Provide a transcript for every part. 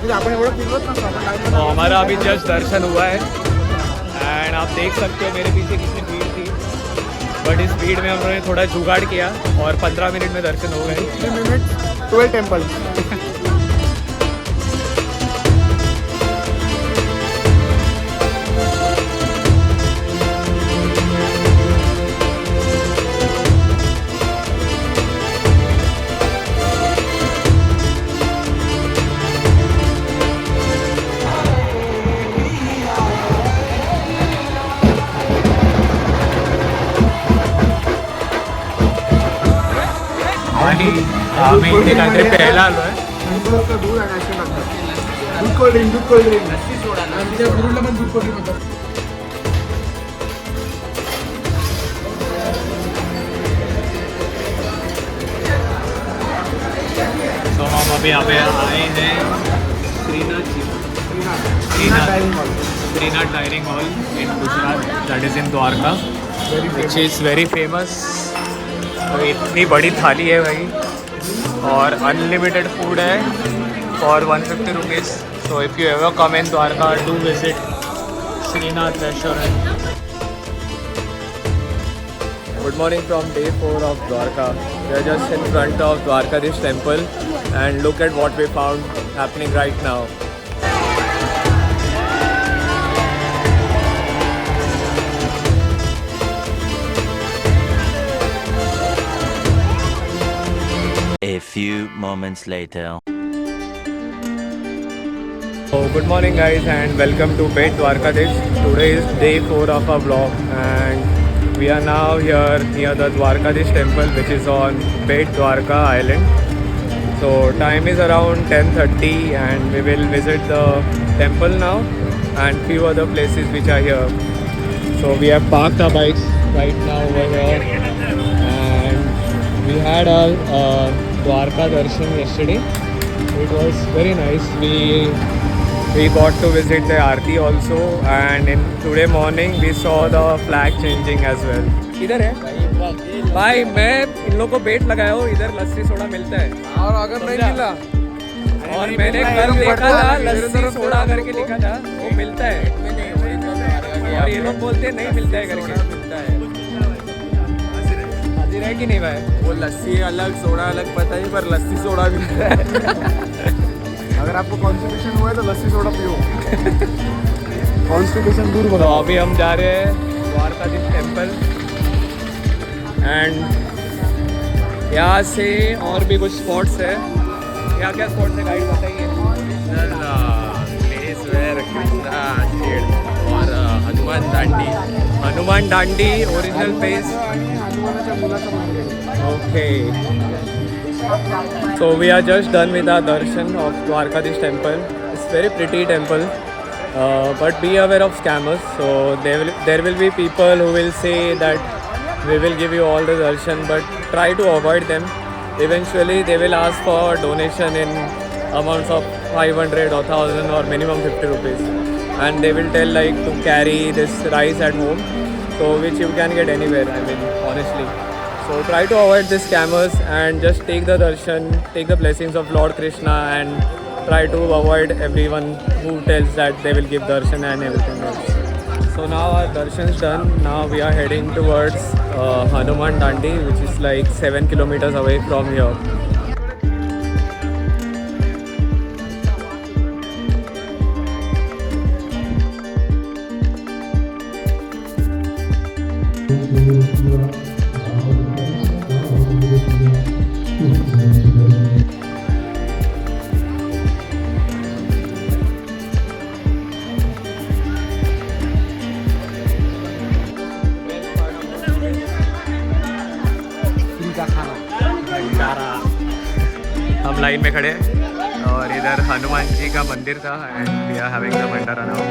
तो हमारा अभी जस्ट दर्शन हुआ है एंड आप देख सकते हो मेरे पीछे कितनी भीड़ थी, बट इस भीड़ में हम लोगों ने थोड़ा जुगाड़ किया और 15 मिनट में दर्शन हो गए। 3 मिनट 12 टेम्पल। आणि आम्ही इथे काहीतरी प्यायला आलो आहे। दूध आहे नॅशनल लागतं, दूध कोल्ड ड्रिंक, दूध कोल्ड ड्रिंक नक्की सोडा, आमच्या गुरुला पण दूध कोल्ड ड्रिंक म्हणतात। तो हम अभी यहाँ पे आए हैं Shrinath dining hall in Gujarat, that is in Dwarka, which is very famous. तो इतनी बड़ी थाली है भाई और अनलिमिटेड फूड है for 150 rupees. So if you ever come in Dwarka do visit Shrinath restaurant. Good morning from day 4 of Dwarka. We are just in front of Dwarkadish temple and look at what we found happening right now. A few moments later. So good morning guys and welcome to Bet Dwarkadish. Today is day 4 of our vlog and we are now here near the Dwarkadish temple, which is on Bet Dwarka island. So time is around 10:30 and we will visit the temple now and few other places which are here. So we have parked our bikes right now over here and we had our Dwarka darshan yesterday. It was very nice. We got to visit the Aarti also and in today morning we saw the flag changing as well. इधर है भाई, मैं इन लोगों को बेट लगाया हूँ, इधर लस्सी soda मिलता है और अगर नहीं मिला और मैंने कल देखा था लस्सी सोडा करके लिखा था, वो मिलता है और ये लोग बोलते हैं नहीं मिलता है करके। मिलता है, हाजिर है कि नहीं भाई? वो लस्सी अलग सोडा अलग पता ही, पर लस्सी सोडा भी अगर आपको कॉन्स्टिपेशन हुआ है तो लस्सी सोडा पियो, कॉन्स्टिपेशन दूर तो बनाओ। अभी हम जा रहे हैं द्वारकाधीश टेम्पल एंड यहाँ से और भी कुछ स्पॉट्स है। क्या क्या स्पॉट्स है गाइड बताइए। प्लेस वेयर कृष्णा शेड और Hanuman Dandi original place. Okay, so we are just done with our darshan of Dwarkadish temple. It's very pretty temple, but be aware of scammers. So there will be people who will say that we will give you all the darshan, but try to avoid them. Eventually they will ask for donation in amounts of 500 or 1000 or minimum 50 rupees, and they will tell like to carry this rice at home, so which you can get anywhere, I mean honestly. So try to avoid the scammers and just take the darshan, take the blessings of Lord Krishna and try to avoid everyone who tells that they will give darshan and everything else. So now our darshan is done. Now we are heading towards Hanuman Dandi, which is like 7 kilometers away from here. हम line में खड़े हैं और इधर हनुमान जी का मंदिर था and we are having the bhandara now.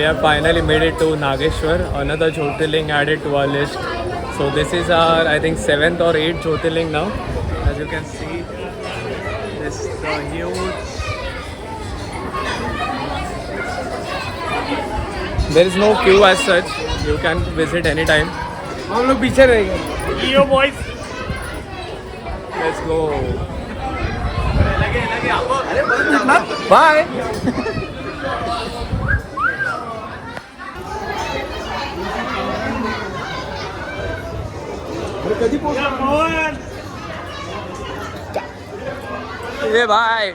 have finally made it to Nageshwar, another Jyotirling added to our list. So this is our, I think, 7th or 8th Jyotirling now. As you can see, this is the huge. There is no queue as such. You can visit anytime. हम लोग पीछे रह गए. Yo boys. Let's go. Bye. कधी पोहोचणार? Hey, bye.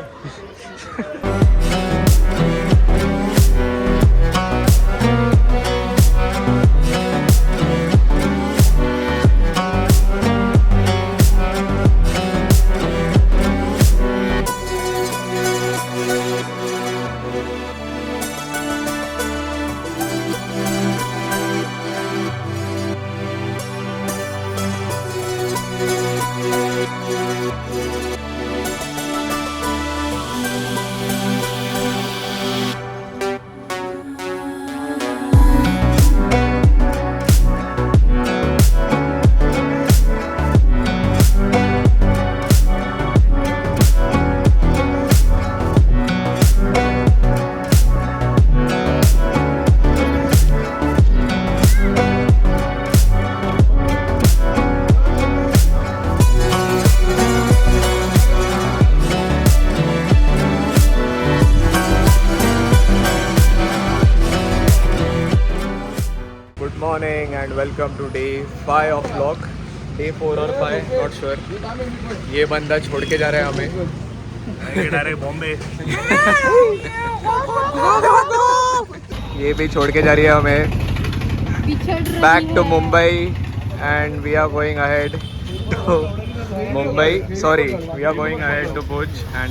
Good morning and welcome to day 5 of vlog. Day 4 or 5, not sure. ये बंदा छोड़ के जा रहा है हमें. डायरेक्ट बॉम्बे. ये भी छोड़ के जा रही है हमें. Back to Mumbai and we are going ahead to Mumbai. Sorry, we are going ahead to Bhuj and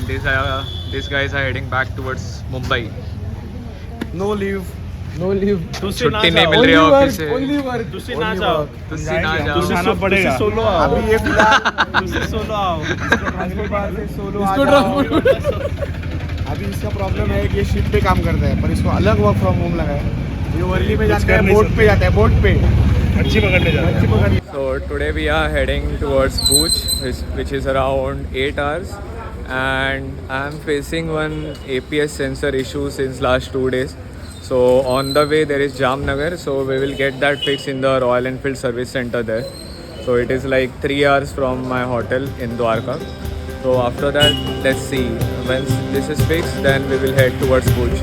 these guys are heading back towards Mumbai. No leave. No leave. छुट्टी नहीं मिल रही है ऑफिस से. Only work. तुसी ना जाओ. तुसी ना जाओ. तुसी आना पड़ेगा. सोलो आओ. अभी ये तुसी सोलो आओ. अगली बार से सोलो आ जाओ. अभी इसका प्रॉब्लम है कि ये शिप पे काम करता है पर इसको अलग वर्क फ्रॉम होम लगा है. ये वर्ली में जाता है, बोट पे जाता है, बोट पे. अच्छी पकड़ने जा अच्छी पकड़. So today we are heading towards Bhuj, which is around 8 hours, and I am facing one APS sensor issue since last 2 days. So on the way there is Jamnagar, so we will get that fixed in the Royal Enfield service center there. So it is like 3 hours from my hotel in Dwarka. So after that, let's see. Once this is fixed, then we will head towards Bhuj.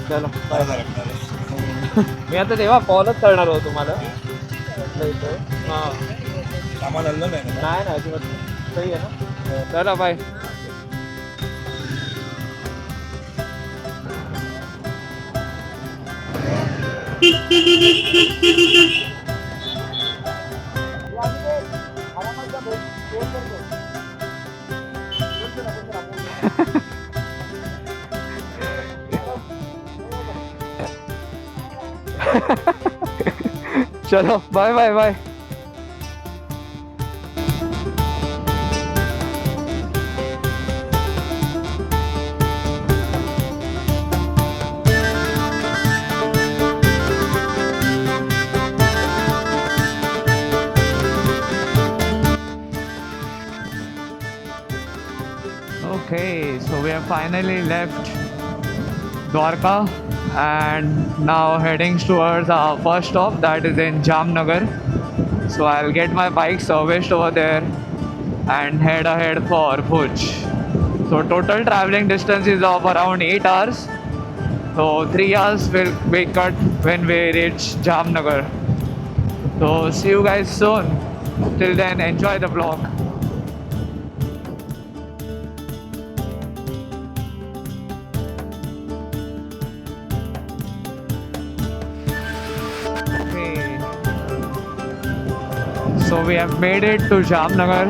चलो मी आता तेव्हा कॉलच करणार होतो तुम्हाला. हां सामान आणलं नाही ना. नाही ना अजिबात. सही आहे ना. चला बाय. चलो bye bye bye. Okay, so we have finally left Dwarka and now heading towards our first stop, that is in Jamnagar. So I'll get my bike serviced over there and head ahead for Bhuj. So total traveling distance is of around 8 hours. So 3 hours will be cut when we reach Jamnagar. So see you guys soon. Till then, enjoy the vlog. So we have made it to Jamnagar.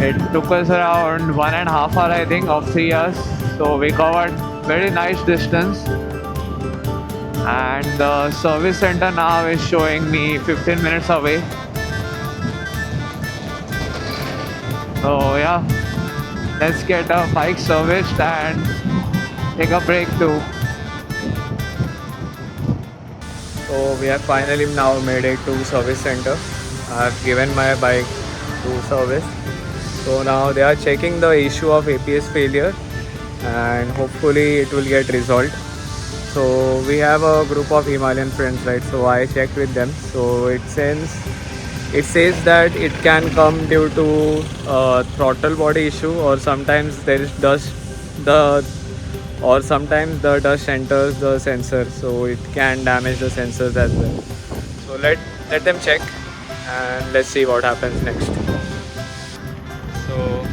It took us around 1.5 hours, I think, of 3 hours. So we covered very nice distance. And the service center now is showing me 15 minutes away. So yeah, let's get our bike serviced and take a break too. So we have finally now made it to service center. I have given my bike to service. So now they are checking the issue of APS failure and hopefully it will get resolved. So we have a group of Himalayan friends, right? So I checked with them. So it says that it can come due to throttle body issue, or sometimes there is dust, or sometimes the dust enters the sensor, so it can damage the sensors as well. So let them check and let's see what happens next. So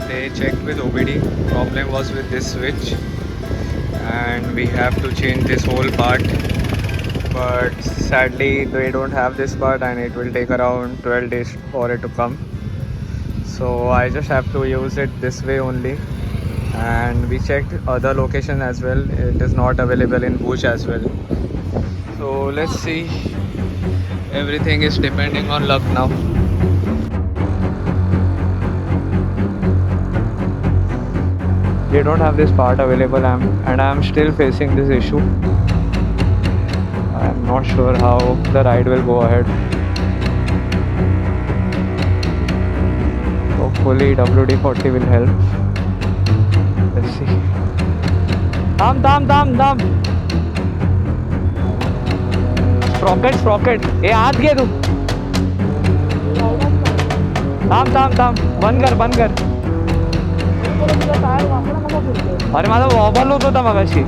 they checked with OBD. Problem was with this switch, and we have to change this whole part. But sadly, they don't have this part, and it will take around 12 days for it to come. So I just have to use it this way only. And we checked other locations as well. It is not available in Bhuj as well. So let's see. Everything is depending on luck now. They don't have this part available, and I am still facing this issue. I am not sure how the ride will go ahead. Hopefully WD-40 will help. Let's see. Thumb. Sprocket. ए हाथ घे तू. थांब. बंद कर. अरे माझा vowel होत होता मगाशी.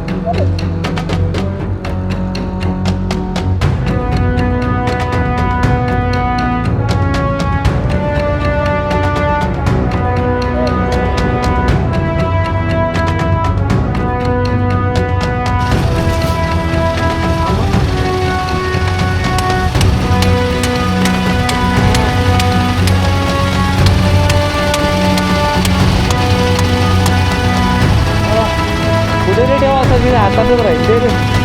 हातातच राहील.